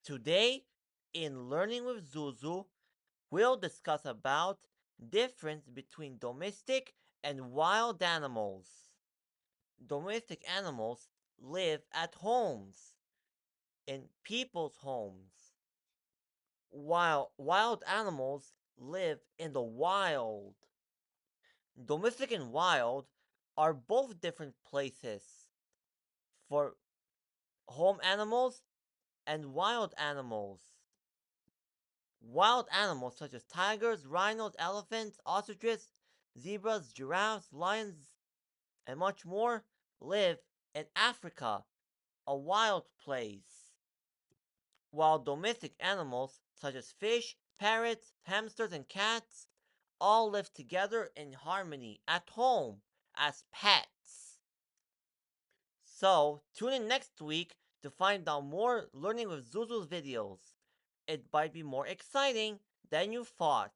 Today, in Learning with Zuzu, we'll discuss about difference between domestic and wild animals. Domestic animals live at homes, in people's homes, while wild animals live in the wild. Domestic and wild are both different places for home animals and wild animals. Wild animals such as tigers, rhinos, elephants, ostriches, zebras, giraffes, lions, and much more live in Africa, a wild place. While domestic animals such as fish, parrots, hamsters, and cats all live together in harmony at home as pets. So, tune in next week to find out more Learning with Zuzu's videos. It might be more exciting than you thought.